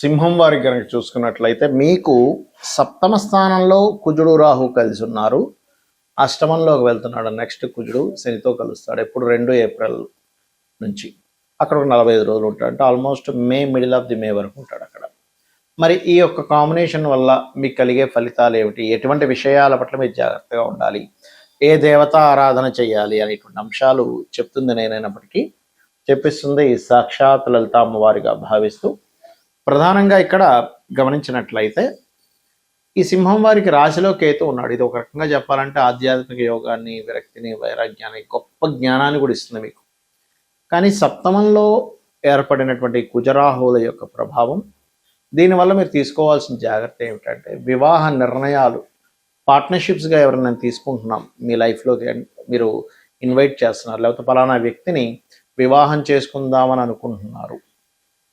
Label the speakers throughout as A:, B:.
A: సింహం వారికి కనుక చూసుకున్నట్లయితే మీకు సప్తమ స్థానంలో కుజుడు రాహు కలిసి ఉన్నారు. అష్టమంలోకి వెళ్తున్నాడు. నెక్స్ట్ కుజుడు శనితో కలుస్తాడు. ఎప్పుడు 2 ఏప్రిల్ నుంచి అక్కడ ఒక 45 రోజులు ఉంటాడు. అంటే ఆల్మోస్ట్ మిడిల్ ఆఫ్ ది మే వరకు ఉంటాడు అక్కడ. మరి ఈ యొక్క కాంబినేషన్ వల్ల మీకు కలిగే ఫలితాలు ఏమిటి, ఎటువంటి విషయాల పట్ల మీరు జాగ్రత్తగా ఉండాలి, ఏ దేవతా ఆరాధన చేయాలి అనేటువంటి అంశాలు చెప్తుంది నేనైనప్పటికీ చెప్పిస్తుంది సాక్షాత్ లలిత అమ్మవారిగా భావిస్తూ. ప్రధానంగా ఇక్కడ గమనించినట్లయితే ఈ సింహం వారికి రాశిలో కేతు ఉన్నాడు. ఇది ఒక రకంగా చెప్పాలంటే ఆధ్యాత్మిక యోగాన్ని, విరక్తిని, వైరాగ్యాన్ని, గొప్ప జ్ఞానాన్ని కూడా ఇస్తుంది మీకు. కానీ సప్తమంలో ఏర్పడినటువంటి కుజరాహువుల యొక్క ప్రభావం, దీనివల్ల మీరు తీసుకోవాల్సిన జాగ్రత్త ఏమిటంటే వివాహ నిర్ణయాలు, పార్ట్నర్షిప్స్గా ఎవరైనా తీసుకుంటున్నాం మీ లైఫ్లోకి, మీరు ఇన్వైట్ చేస్తున్నారు, లేకపోతే పలానా వ్యక్తిని వివాహం చేసుకుందామని అనుకుంటున్నారు,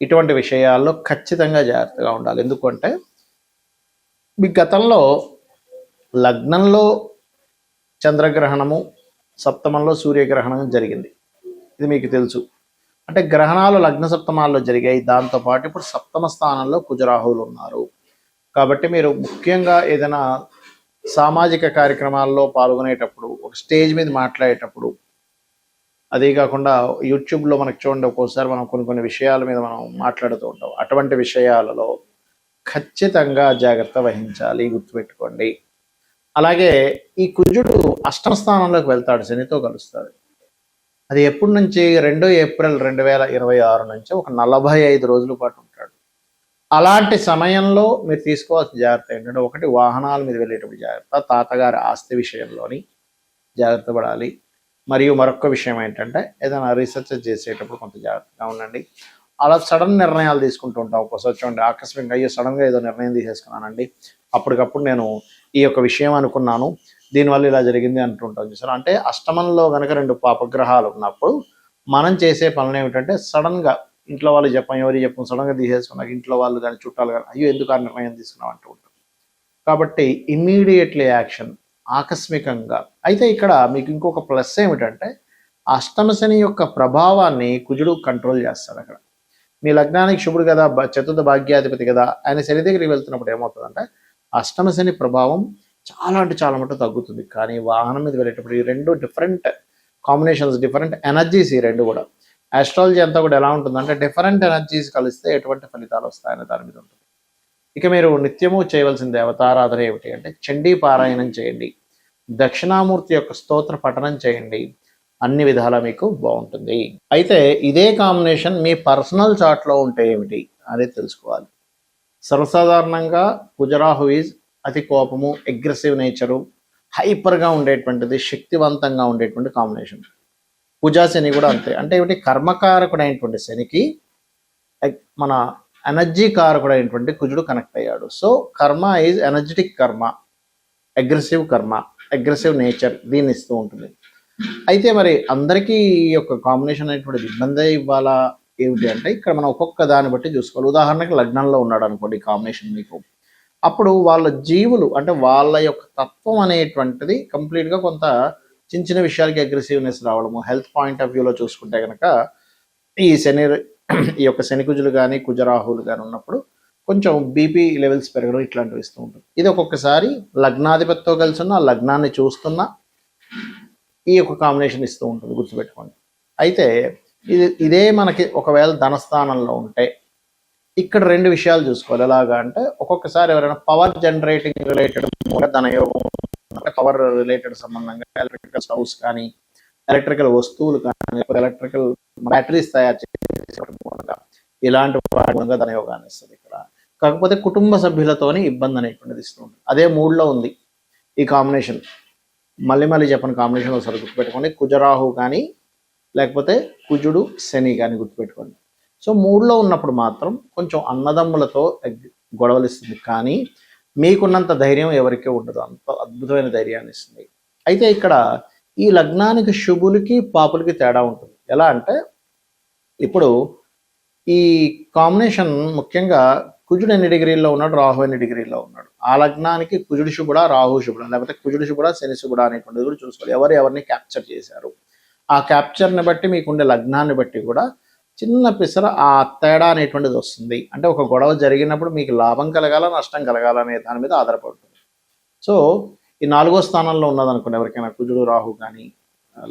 A: ఇటువంటి విషయాల్లో ఖచ్చితంగా జాగ్రత్తగా ఉండాలి. ఎందుకంటే మీ గతంలో లగ్నంలో చంద్రగ్రహణము, సప్తమంలో సూర్యగ్రహణం జరిగింది. ఇది మీకు తెలుసు. అంటే గ్రహణాలు లగ్న సప్తమాల్లో జరిగాయి. దాంతోపాటు ఇప్పుడు సప్తమ స్థానంలో కుజరాహువులు ఉన్నారు. కాబట్టి మీరు ముఖ్యంగా ఏదైనా సామాజిక కార్యక్రమాల్లో పాల్గొనేటప్పుడు, ఒక స్టేజ్ మీద మాట్లాడేటప్పుడు, అదే కాకుండా యూట్యూబ్లో మనకు చూడండి, ఒక్కోసారి మనం కొన్ని విషయాల మీద మనం మాట్లాడుతూ ఉంటాం. అటువంటి విషయాలలో ఖచ్చితంగా జాగ్రత్త వహించాలి, గుర్తుపెట్టుకోండి. అలాగే ఈ కుజుడు అష్టమ స్థానంలోకి వెళ్తాడు, శనితో కలుస్తాడు. అది ఎప్పటి నుంచి 2 ఏప్రిల్ 2026 నుంచి ఒక 45 రోజుల పాటు ఉంటాడు. అలాంటి సమయంలో మీరు తీసుకోవాల్సిన జాగ్రత్త ఏంటంటే, ఒకటి వాహనాల మీద వెళ్ళేటప్పుడు జాగ్రత్త, తాతగారి ఆస్తి విషయంలోని జాగ్రత్త పడాలి. మరియు మరొక విషయం ఏంటంటే, ఏదైనా రీసెర్చ్ చేసేటప్పుడు కొంత జాగ్రత్తగా ఉండండి. అలా సడన్ నిర్ణయాలు తీసుకుంటూ ఉంటాం. ఒక్కోసారి చూడండి, ఆకస్మికంగా అయ్యో సడన్గా ఏదో నిర్ణయం తీసేసుకున్నానండి, అప్పటికప్పుడు నేను ఈ యొక్క విషయం అనుకున్నాను, దీనివల్ల ఇలా జరిగింది అంటుంటాం చూసారు. అంటే అష్టమంలో కనుక 2 పాపగ్రహాలు ఉన్నప్పుడు మనం చేసే పనులు ఏమిటంటే, సడన్గా ఇంట్లో వాళ్ళు చెప్పం, ఎవరు చెప్పం, సడన్గా తీసేసుకున్నాక ఇంట్లో వాళ్ళు కానీ చుట్టాలు కానీ అయ్యో ఎందుకు ఆ నిర్ణయం తీసుకున్నాం అంటూ ఉంటాం. కాబట్టి ఇమ్మీడియట్లీ యాక్షన్, ఆకస్మికంగా. అయితే ఇక్కడ మీకు ఇంకొక ప్లస్ ఏమిటంటే, అష్టమ శని యొక్క ప్రభావాన్ని కుజుడు కంట్రోల్ చేస్తాడు. అక్కడ మీ లగ్నానికి శుభుడు కదా, చతుర్థ భాగ్యాధిపతి కదా, ఆయన శని దగ్గరికి వెళ్తున్నప్పుడు ఏమవుతుందంటే, అష్టమ శని ప్రభావం చాలా అంటే చాలా మటుకు తగ్గుతుంది. కానీ వాహనం మీద వెళ్ళేటప్పుడు ఈ 2 డిఫరెంట్ కాంబినేషన్స్, డిఫరెంట్ ఎనర్జీస్, ఈ 2 కూడా ఆస్ట్రాలజీ అంతా కూడా ఎలా ఉంటుందంటే, డిఫరెంట్ ఎనర్జీస్ కలిస్తే ఎటువంటి ఫలితాలు వస్తాయనే దాని మీద ఉంటుంది. ఇక మీరు నిత్యము చేయవలసిన దేవతారాధన ఏమిటి అంటే, చండీ పారాయణం చేయండి, దక్షిణామూర్తి యొక్క స్తోత్ర పఠనం చేయండి, అన్ని విధాలా మీకు బాగుంటుంది. అయితే ఇదే కాంబినేషన్ మీ పర్సనల్ చార్ట్లో ఉంటే ఏమిటి అనేది తెలుసుకోవాలి. సర్వసాధారణంగా కుజరాహు ఈజ్ అతి కోపము, అగ్రెసివ్ నేచరు, హైపర్గా ఉండేటువంటిది, శక్తివంతంగా ఉండేటువంటి కాంబినేషన్. కుజా శని కూడా అంతే. అంటే ఏమిటి, కర్మకారకుడైనటువంటి శనికి మన ఎనర్జీ కారకుడైనటువంటి కుజుడు కనెక్ట్ అయ్యాడు. సో కర్మ ఈజ్ ఎనర్జెటిక్ కర్మ, అగ్రెసివ్ నేచర్ దీన్ని ఇస్తూ ఉంటుంది. అయితే మరి అందరికీ ఈ యొక్క కాంబినేషన్ అనేటువంటిది ఇబ్బందే ఇవ్వాలా ఏమిటి అంటే, ఇక్కడ మనం ఒక్కొక్క దాన్ని బట్టి చూసుకోవాలి. ఉదాహరణకి లగ్నంలో ఉన్నాడు అనుకోండి కాంబినేషన్ మీకు, అప్పుడు వాళ్ళ జీవులు అంటే వాళ్ళ యొక్క తత్వం అనేటువంటిది కంప్లీట్గా కొంత చిన్న విషయాలకి అగ్రెసివ్నెస్ రావడము. హెల్త్ పాయింట్ ఆఫ్ వ్యూలో చూసుకుంటే కనుక ఈ యొక్క శని కుజులు కానీ కుజరాహువులు కానీ ఉన్నప్పుడు కొంచెం బీపీ లెవెల్స్ పెరగడం ఇట్లాంటివి ఇస్తూ ఉంటుంది. ఇది ఒక్కొక్కసారి లగ్నాధిపతితో కలిసి ఉన్న లగ్నాన్ని చూస్తున్నా ఈ యొక్క కాంబినేషన్ ఇస్తూ ఉంటుంది, గుర్తుపెట్టుకోండి. అయితే ఇదే మనకి ఒకవేళ ధనస్థానంలో ఉంటే ఇక్కడ 2 విషయాలు చూసుకోవాలి. ఎలాగా అంటే, ఒక్కొక్కసారి ఎవరైనా పవర్ జనరేటింగ్ రిలేటెడ్ ధనయోగం, పవర్ రిలేటెడ్ సంబంధంగా ఎలక్ట్రికల్ స్టవ్స్ కానీ, ఎలక్ట్రికల్ వస్తువులు కానీ, ఎలక్ట్రికల్ బ్యాటరీస్ తయారు చేసే ఇలాంటి వాటి ధనయోగాన్ని ఇస్తుంది ఇక్కడ. కాకపోతే కుటుంబ సభ్యులతోని ఇబ్బంది అనేటువంటిది ఇస్తుంది. అదే మూడ్లో ఉంది ఈ కాంబినేషన్. మళ్ళీ చెప్పిన కాంబినేషన్ ఒకసారి గుర్తుపెట్టుకోండి. కుజరాహు కానీ లేకపోతే కుజుడు శని కానీ గుర్తుపెట్టుకోండి. సో మూడ్లో ఉన్నప్పుడు మాత్రం కొంచెం అన్నదమ్ములతో గొడవలు ఇస్తుంది, కానీ మీకున్నంత ధైర్యం ఎవరికీ ఉండదు. అంత అద్భుతమైన ధైర్యాన్ని ఇస్తుంది. అయితే ఇక్కడ ఈ లగ్నానికి శుభులకి పాపులకి తేడా ఉంటుంది. ఎలా అంటే, ఇప్పుడు ఈ కాంబినేషన్ ముఖ్యంగా కుజుడు ఎన్ని డిగ్రీల్లో ఉన్నాడు, రాహు ఎన్ని డిగ్రీల్లో ఉన్నాడు, ఆ లగ్నానికి కుజుడు శుభుడా, రాహు శుభుడా, లేకపోతే కుజుడు శుభుడా, శని శుభుడా అనేటువంటిది కూడా చూసుకోవాలి. ఎవరిని క్యాప్చర్ చేశారు, ఆ క్యాప్చర్ని బట్టి మీకుండే లగ్నాన్ని బట్టి కూడా చిన్న పిసర ఆ తేడా అనేటువంటిది వస్తుంది. అంటే ఒక గొడవ జరిగినప్పుడు మీకు లాభం కలగాల, నష్టం కలగాల అనే దాని మీద ఆధారపడుతుంది. సో ఈ 4వ స్థానంలో ఉన్నదనుకోండి ఎవరికైనా కుజుడు రాహు కానీ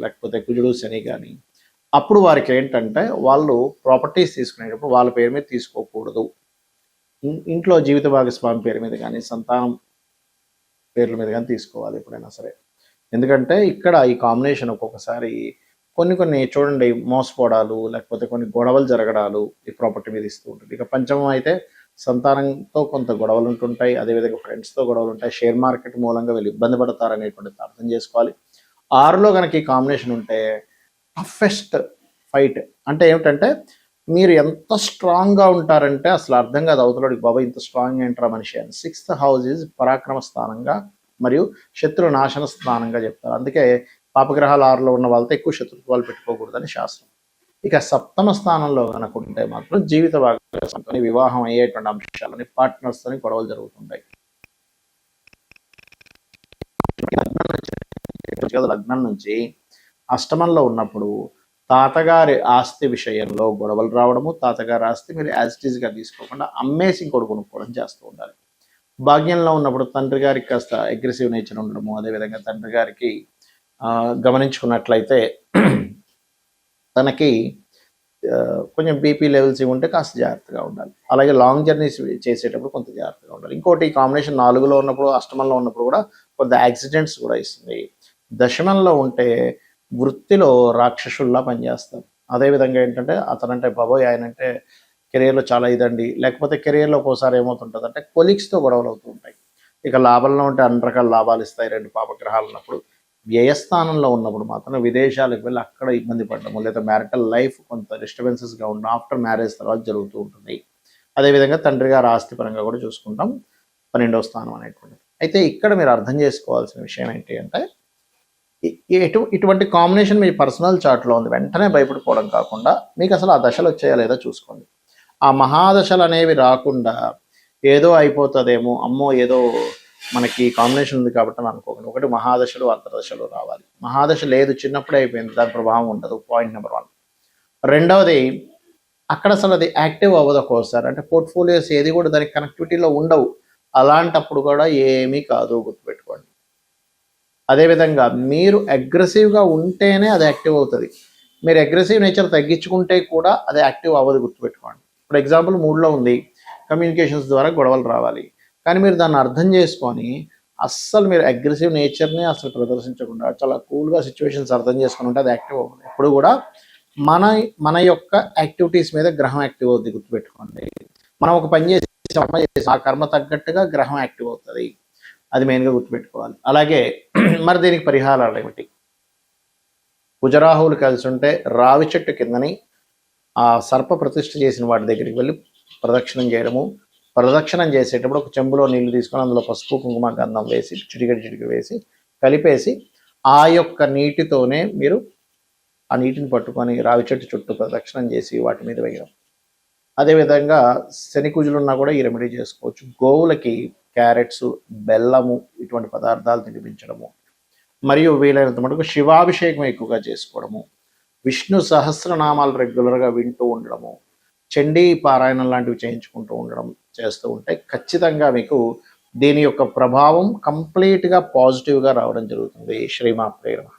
A: లేకపోతే కుజుడు శని కానీ, అప్పుడు వారికి ఏంటంటే వాళ్ళు ప్రాపర్టీస్ తీసుకునేటప్పుడు వాళ్ళ పేరు మీద తీసుకోకూడదు. ఇంట్లో జీవిత భాగస్వామి పేరు మీద కానీ సంతానం పేర్ల మీద కానీ తీసుకోవాలి ఎప్పుడైనా సరే. ఎందుకంటే ఇక్కడ ఈ కాంబినేషన్ ఒక్కొక్కసారి కొన్ని చూడండి మోసపోవడాలు లేకపోతే కొన్ని గొడవలు జరగడాలు ఈ ప్రాపర్టీ మీద ఇస్తూ ఉంటుంది. ఇక పంచమం అయితే సంతానంతో కొంత గొడవలు ఉంటుంటాయి, అదేవిధంగా ఫ్రెండ్స్తో గొడవలు ఉంటాయి, షేర్ మార్కెట్ మూలంగా వీళ్ళు ఇబ్బంది పడతారు అనేటువంటిది అర్థం చేసుకోవాలి. 6లో కనుక ఈ కాంబినేషన్ ఉంటే టఫెస్ట్ ఫైట్ అంటే ఏమిటంటే మీరు ఎంత స్ట్రాంగ్గా ఉంటారంటే అసలు అర్థం కాదు అవతలడికి, బాబా ఇంత స్ట్రాంగ్ ఏంట్రా మనిషి అని. 6th హౌస్ ఈజ్ పరాక్రమ స్థానంగా మరియు శత్రు నాశన స్థానంగా చెప్తారు. అందుకే పాపగ్రహాలు 6లో ఉన్న వాళ్ళతో ఎక్కువ శత్రుత్వాలు పెట్టుకోకూడదని శాస్త్రం. ఇక 7వ స్థానంలో కనుక ఉంటే మాత్రం జీవిత భాగస్వామితో వివాహం అయ్యేటువంటి అంశాలని పార్ట్నర్స్తోని గొడవలు జరుగుతుంటాయి. లగ్నం నుంచి అష్టమంలో ఉన్నప్పుడు తాతగారి ఆస్తి విషయంలో గొడవలు రావడము, తాతగారి ఆస్తి మీరు యాజ్ ఇట్ ఈస్గా తీసుకోకుండా అమ్మేసి ఇంకోటి కొనుక్కోవడం చేస్తూ ఉండాలి. భాగ్యంలో ఉన్నప్పుడు తండ్రి గారికి కాస్త అగ్రెసివ్ నేచర్ ఉండడము, అదేవిధంగా తండ్రి గారికి గమనించుకున్నట్లయితే తనకి కొంచెం బీపీ లెవెల్స్ ఇవి ఉంటే కాస్త జాగ్రత్తగా ఉండాలి. అలాగే లాంగ్ జర్నీస్ చేసేటప్పుడు కొంత జాగ్రత్తగా ఉండాలి. ఇంకోటి కాంబినేషన్ 4లో ఉన్నప్పుడు అష్టమంలో ఉన్నప్పుడు కూడా కొంత యాక్సిడెంట్స్ కూడా ఇస్తుంది. దశమంలో ఉంటే వృత్తిలో రాక్షసుల్లా పనిచేస్తారు. అదేవిధంగా ఏంటంటే అతనంటే బాబోయ్ ఆయనంటే కెరియర్లో చాలా ఇదండి, లేకపోతే కెరియర్లో ఒక్కోసారి ఏమవుతుంటుంది అంటే కొలీగ్స్తో గొడవలు అవుతూ ఉంటాయి. ఇక లాభంలో ఉంటే అన్ని రకాల లాభాలు ఇస్తాయి 2 పాపగ్రహాలు ఉన్నప్పుడు. వ్యయస్థానంలో ఉన్నప్పుడు మాత్రం విదేశాలకు వెళ్ళి అక్కడ ఇబ్బంది పడడము, లేదా మ్యారిటల్ లైఫ్ కొంత డిస్టర్బెన్సెస్గా ఉండడం ఆఫ్టర్ మ్యారేజ్ తర్వాత జరుగుతూ ఉంటుంది. అదేవిధంగా తండ్రి గారు ఆస్తి పరంగా కూడా చూసుకుంటాం 12వ స్థానం అనేటువంటిది. అయితే ఇక్కడ మీరు అర్థం చేసుకోవాల్సిన విషయం ఏంటి అంటే ఇటువంటి కాంబినేషన్ మీ పర్సనల్ చార్ట్లో ఉంది, వెంటనే భయపడిపోవడం కాకుండా మీకు అసలు ఆ దశలు వచ్చాయా లేదా చూసుకోండి. ఆ మహాదశలు అనేవి రాకుండా ఏదో అయిపోతుందేమో, అమ్మో ఏదో మనకి కాంబినేషన్ ఉంది కాబట్టి అని అనుకోకండి. ఒకటి మహాదశలు అంతర్దశలు రావాలి. మహాదశ లేదు, చిన్నప్పుడే అయిపోయింది, దాని ప్రభావం ఉండదు. Point number 1. రెండవది అక్కడ అసలు అది యాక్టివ్ అవ్వదు ఒక్కోసారి, అంటే పోర్ట్ఫోలియోస్ ఏది కూడా దానికి కనెక్టివిటీలో ఉండవు. అలాంటప్పుడు కూడా ఏమీ కాదు, గుర్తుపెట్టుకోండి. అదేవిధంగా మీరు అగ్రెసివ్గా ఉంటేనే అది యాక్టివ్ అవుతుంది. మీరు అగ్రెసివ్ నేచర్ తగ్గించుకుంటే కూడా అది యాక్టివ్ అవ్వదు, గుర్తుపెట్టుకోండి. ఫర్ ఎగ్జాంపుల్ 3లో ఉంది, కమ్యూనికేషన్స్ ద్వారా గొడవలు రావాలి, కానీ మీరు దాన్ని అర్థం చేసుకొని అస్సలు మీరు అగ్రెసివ్ నేచర్ని అసలు ప్రదర్శించకుండా చాలా కూల్గా సిచ్యువేషన్స్ అర్థం చేసుకుని ఉంటే అది యాక్టివ్ అవుతుంది. ఎప్పుడు కూడా మన యొక్క యాక్టివిటీస్ మీద గ్రహం యాక్టివ్ అవుతుంది, గుర్తుపెట్టుకోండి. మనం ఒక పని చేసి ఆ కర్మ తగ్గట్టుగా గ్రహం యాక్టివ్ అవుతుంది, అది మెయిన్గా గుర్తుపెట్టుకోవాలి. అలాగే మరి దీనికి పరిహారాలు ఏమిటి? కుజరాహువులు కలిసి ఉంటే రావి చెట్టు కిందని ఆ సర్ప ప్రతిష్ఠ చేసిన వాటి దగ్గరికి వెళ్ళి ప్రదక్షిణం చేయడము. ప్రదక్షిణం చేసేటప్పుడు ఒక చెంబులో నీళ్లు తీసుకొని అందులో పసుపు కుంకుమ గంధం వేసి చిటికెడు వేసి కలిపేసి ఆ యొక్క నీటితోనే మీరు ఆ నీటిని పట్టుకొని రావి చెట్టు చుట్టూ ప్రదక్షిణం చేసి వాటి మీద వేయడం. అదేవిధంగా శని కుజులు ఉన్నా కూడా ఈ రెమెడీ చేసుకోవచ్చు. గోవులకి క్యారెట్స్, బెల్లము ఇటువంటి పదార్థాలు తినిపించడము, మరియు వీలైనంత మటుకు శివాభిషేకం ఎక్కువగా చేసుకోవడము, విష్ణు సహస్రనామాలు రెగ్యులర్గా వింటూ ఉండడము, చండీ పారాయణం లాంటివి చేయించుకుంటూ ఉండడం చేస్తూ ఉంటే ఖచ్చితంగా మీకు దీని యొక్క ప్రభావం కంప్లీట్గా పాజిటివ్గా రావడం జరుగుతుంది. శ్రీమాత్రే నమః.